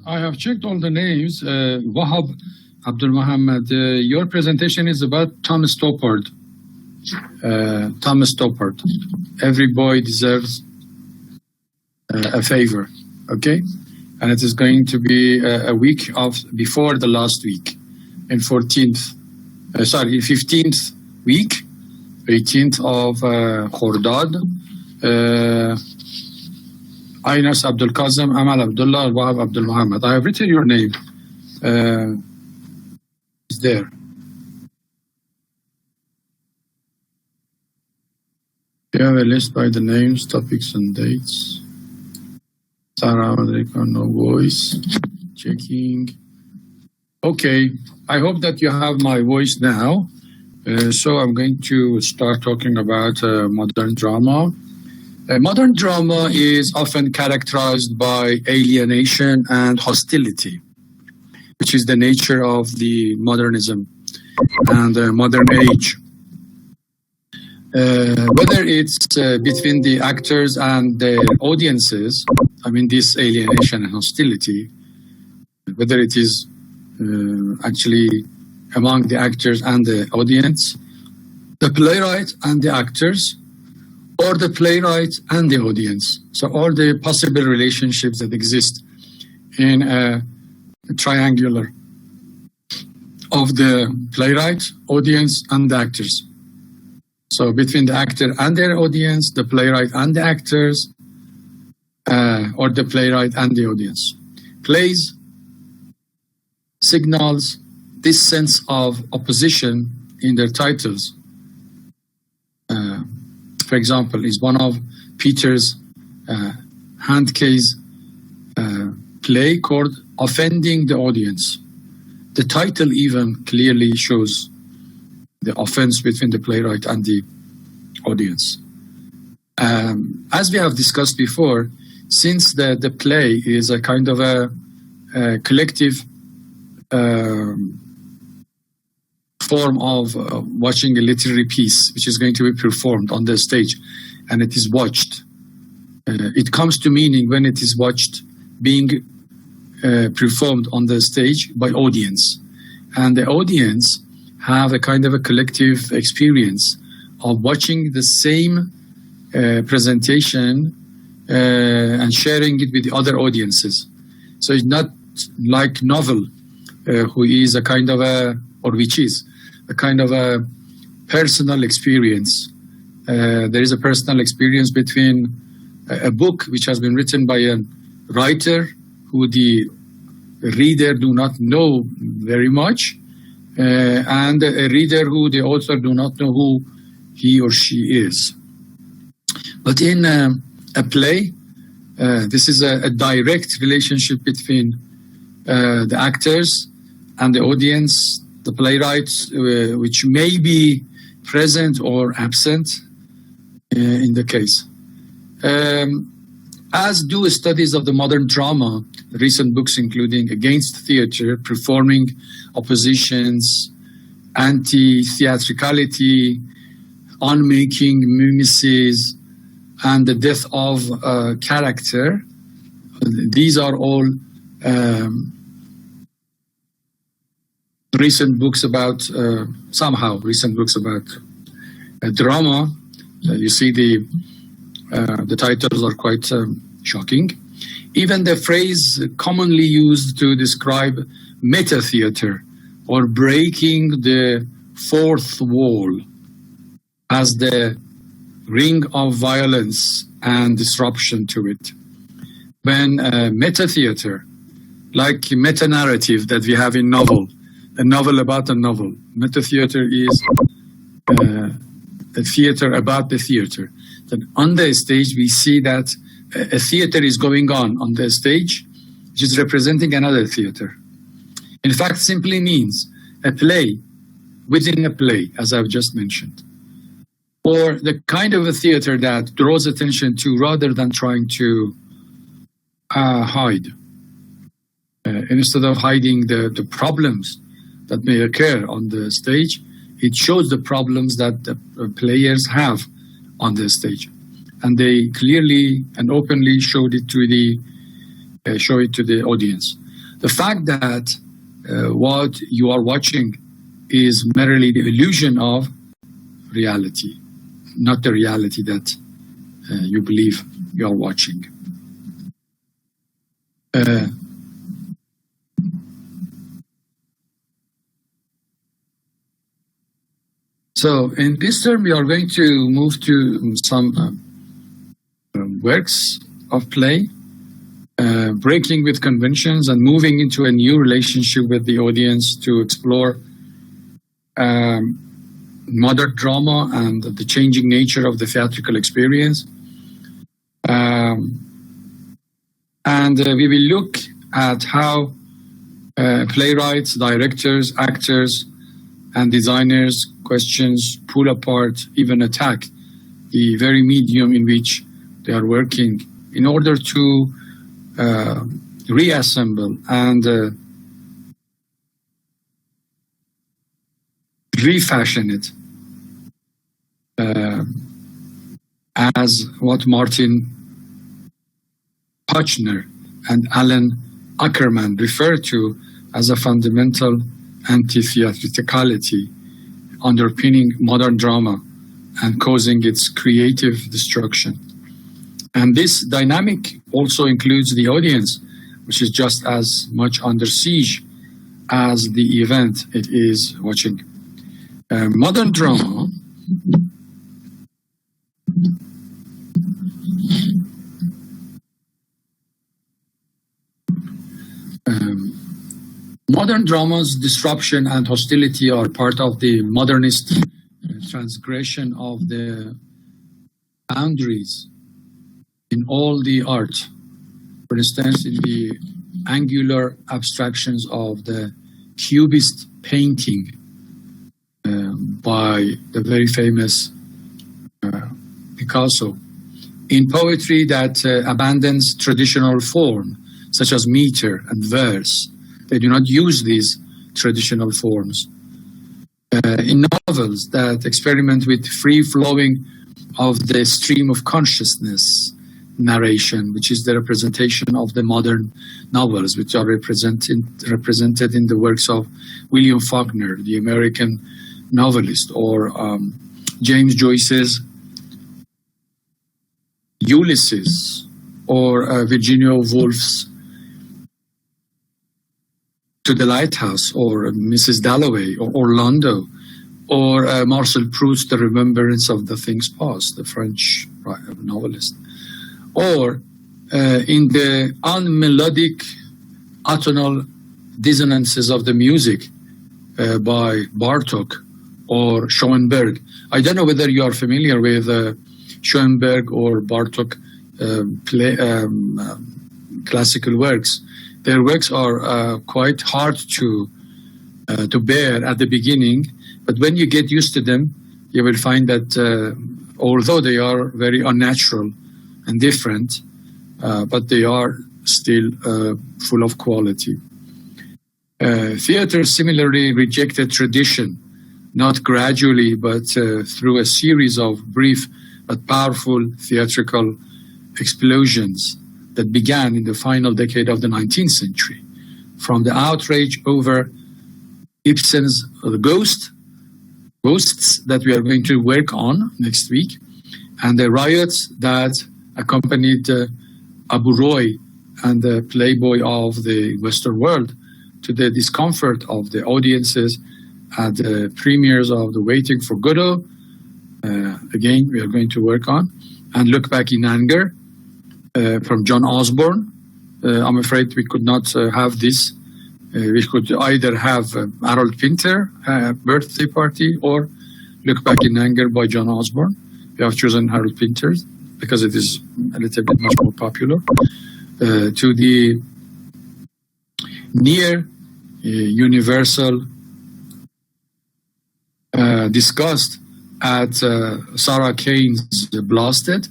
I have checked all the names. Wahab Abdul Muhammad, your presentation is about Thomas Stoppard. Thomas Stoppard. Every boy deserves a favor, okay? And it is going to be a week before the last week, in 15th week, 18th of Khordad. Aynas Abdul Kazim, Amal Abdullah, Wahab Abdul Muhammad. I have written your name. It's there. You have a list by the names, topics, and dates. Sarah Madrika, no voice. Checking. Okay, I hope that you have my voice now. So I'm going to start talking about modern drama. Modern drama is often characterized by alienation and hostility, which is the nature of the modernism and the modern age. Whether it's between the actors and the audiences, I mean this alienation and hostility, whether it is actually among the actors and the audience, the playwright and the actors, or the playwright and the audience. So all the possible relationships that exist in a triangular of the playwright, audience, and the actors. So between the actor and their audience, the playwright and the actors, or the playwright and the audience. Plays signals this sense of opposition in their titles. For example, is one of Peter's Handke's play called Offending the Audience. The title even clearly shows the offense between the playwright and the audience. As we have discussed before, since the play is a kind of a collective form of watching a literary piece, which is going to be performed on the stage, and it is watched. It comes to meaning when it is watched, being performed on the stage by audience. And the audience have a kind of a collective experience of watching the same presentation and sharing it with the other audiences. So it's not like novel, who is a kind of which is a kind of a personal experience. There is a personal experience between a book which has been written by a writer who the reader do not know very much, and a reader who the author do not know who he or she is. But in a play, this is a direct relationship between the actors and the audience, the playwright, which may be present or absent in the case. As do studies of the modern drama, recent books including Against Theatre, Performing Oppositions, Anti-Theatricality, Unmaking Mimesis, and The Death of Character. These are all recent books about drama. You see the titles are quite shocking. Even the phrase commonly used to describe meta theater or breaking the fourth wall as the ring of violence and disruption to it. When meta theater, like meta narrative that we have in novel, a novel about a novel. Meta theater is a theater about the theater. That on the stage we see that a theater is going on the stage, which is representing another theater. In fact, simply means a play within a play, as I've just mentioned. Or the kind of a theater that draws attention to rather than trying to hide. Instead of hiding the problems that may occur on the stage, it shows the problems that the players have on the stage, and they clearly and openly show it to the audience. The fact that what you are watching is merely the illusion of reality, not the reality that you believe you are watching. So in this term, we are going to move to some works of play, breaking with conventions and moving into a new relationship with the audience to explore modern drama and the changing nature of the theatrical experience. And we will look at how playwrights, directors, actors, and designers questions pull apart, even attack the very medium in which they are working in order to reassemble and refashion it as what Martin Puchner and Alan Ackerman refer to as a fundamental anti-theatricality underpinning modern drama and causing its creative destruction. And this dynamic also includes the audience, which is just as much under siege as the event it is watching. Modern drama modern drama's disruption and hostility are part of the modernist transgression of the boundaries in all the art. For instance, in the angular abstractions of the Cubist painting by the very famous Picasso. In poetry that abandons traditional form, such as meter and verse, they do not use these traditional forms. In novels that experiment with free-flowing of the stream of consciousness narration, which is the representation of the modern novels, which are represented in the works of William Faulkner, the American novelist, or James Joyce's Ulysses, or Virginia Woolf's To the Lighthouse, or Mrs. Dalloway, or Orlando, or Marcel Proust's The Remembrance of the Things Past, the French novelist, or in the unmelodic atonal dissonances of the music by Bartók or Schoenberg. I don't know whether you are familiar with Schoenberg or Bartók classical works. Their works are quite hard to bear at the beginning, but when you get used to them, you will find that although they are very unnatural and different, but they are still full of quality. Theater similarly rejected tradition, not gradually, but through a series of brief but powerful theatrical explosions that began in the final decade of the 19th century, from the outrage over Ibsen's The Ghosts that we are going to work on next week, and the riots that accompanied Abu Roy and the Playboy of the Western world, to the discomfort of the audiences at the premieres of The Waiting for Godot. Again, we are going to work on, and Look Back in Anger from John Osborne. I'm afraid we could not have this. We could either have Harold Pinter birthday party or Look Back in Anger by John Osborne. We have chosen Harold Pinter because it is a little bit much more popular. To the near universal disgust at Sarah Kane's Blasted.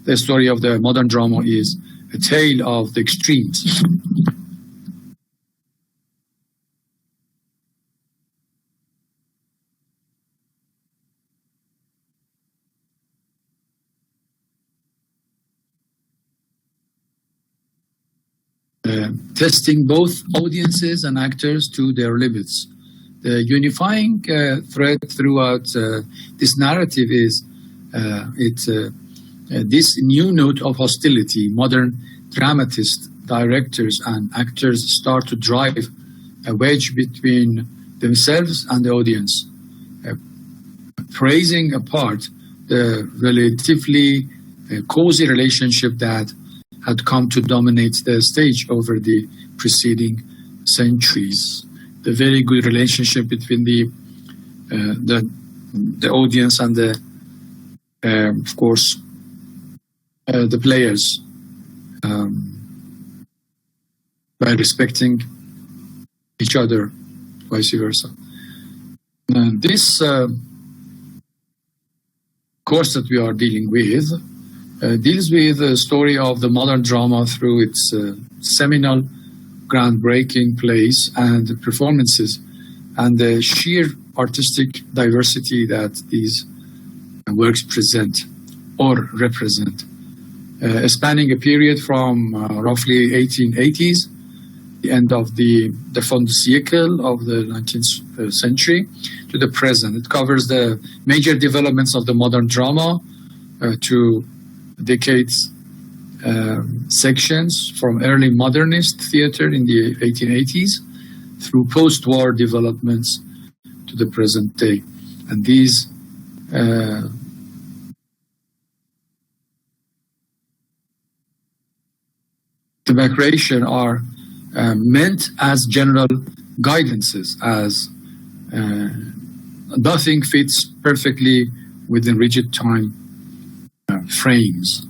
The story of the modern drama is a tale of the extremes. testing both audiences and actors to their limits. The unifying thread throughout this narrative is this new note of hostility. Modern dramatists, directors, and actors start to drive a wedge between themselves and the audience, praising apart the relatively cozy relationship that had come to dominate the stage over the preceding centuries. The very good relationship between the audience and of course, the players, by respecting each other, vice versa. This course that we are dealing with deals with the story of the modern drama through its seminal, groundbreaking plays and performances, and the sheer artistic diversity that these works present or represent, spanning a period from roughly 1880s, the end of the fin de siècle of the 19th century, to the present. It covers the major developments of the modern drama to decades sections from early modernist theater in the 1880s through post-war developments to the present day. And these demarcation are meant as general guidances, as nothing fits perfectly within rigid time frames.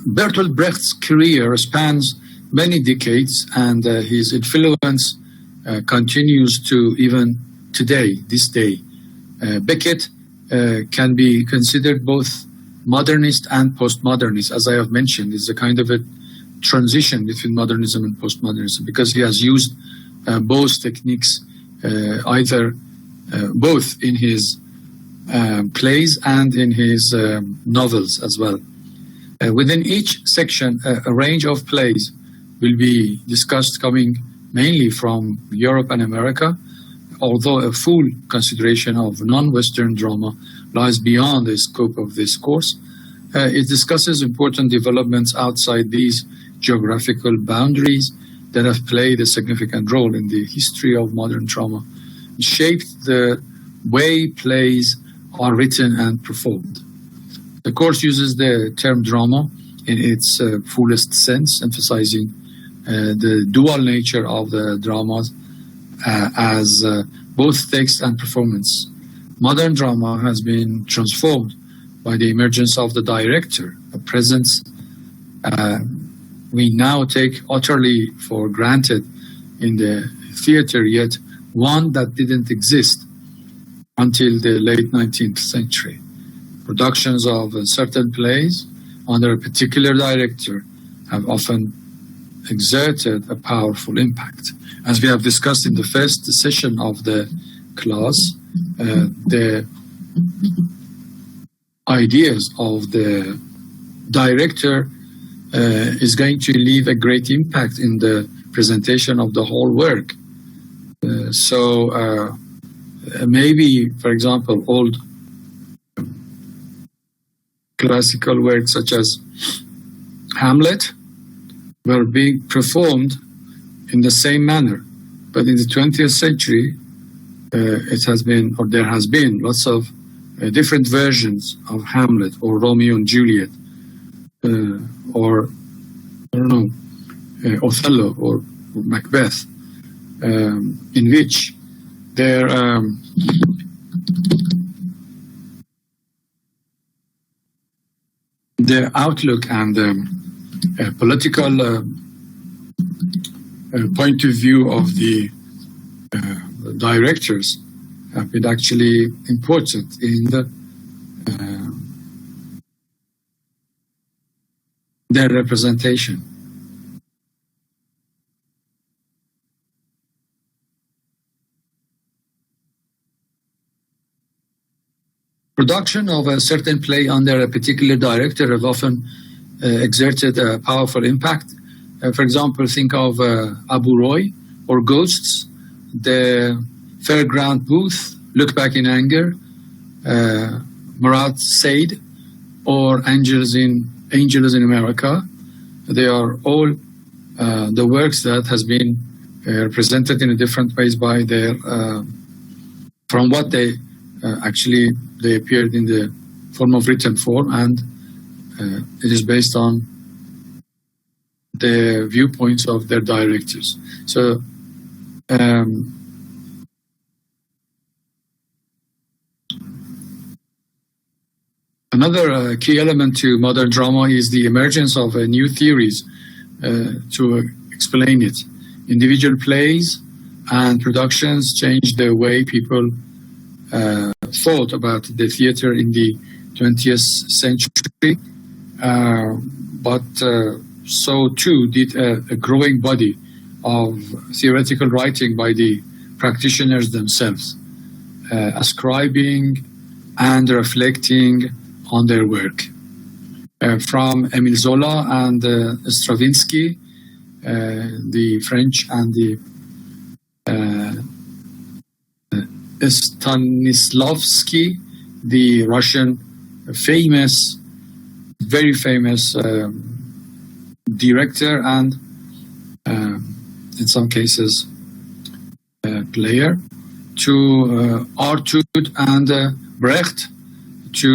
Bertolt Brecht's career spans many decades, and his influence continues to even today, this day. Beckett can be considered both modernist and postmodernist, as I have mentioned. It's a kind of a transition between modernism and postmodernism, because he has used both techniques, both in his plays and in his novels as well. Within each section, a range of plays will be discussed, coming mainly from Europe and America, although a full consideration of non-Western drama lies beyond the scope of this course. It discusses important developments outside these geographical boundaries that have played a significant role in the history of modern drama, shaped the way plays are written and performed. The course uses the term drama in its fullest sense, emphasizing the dual nature of the dramas as both text and performance. Modern drama has been transformed by the emergence of the director, a presence we now take utterly for granted in the theater, yet one that didn't exist until the late 19th century. Productions of certain plays under a particular director have often exerted a powerful impact. As we have discussed in the first session of the class, the ideas of the director is going to leave a great impact in the presentation of the whole work. Maybe, for example, old classical works such as Hamlet were being performed in the same manner. But in the 20th century, there has been lots of different versions of Hamlet or Romeo and Juliet, or I don't know, Othello or Macbeth, in which their outlook and political point of view of the directors have been actually important in their representation. Production of a certain play under a particular director have often exerted a powerful impact. For example, think of Abu Roy or Ghosts, The Fairground Booth, Look Back in Anger, Murat Said, or Angels in America. They are all the works that has been presented in different ways by their, from what they actually they appeared in the form of written form, and it is based on the viewpoints of their directors. So another key element to modern drama is the emergence of new theories to explain it. Individual plays and productions changed the way people thought about the theater in the 20th century, but so too did a growing body of theoretical writing by the practitioners themselves, ascribing and reflecting on their work. From Émile Zola and Stravinsky, the French, and the Stanislavski, the Russian very famous director and in some cases player, to Artaud and Brecht, to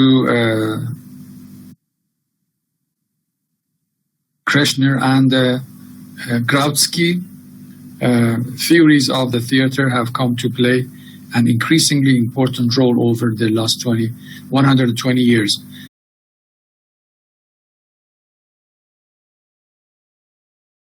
Kreshner and Graudsky. Theories of the theater have come to play an increasingly important role over the last 120 years.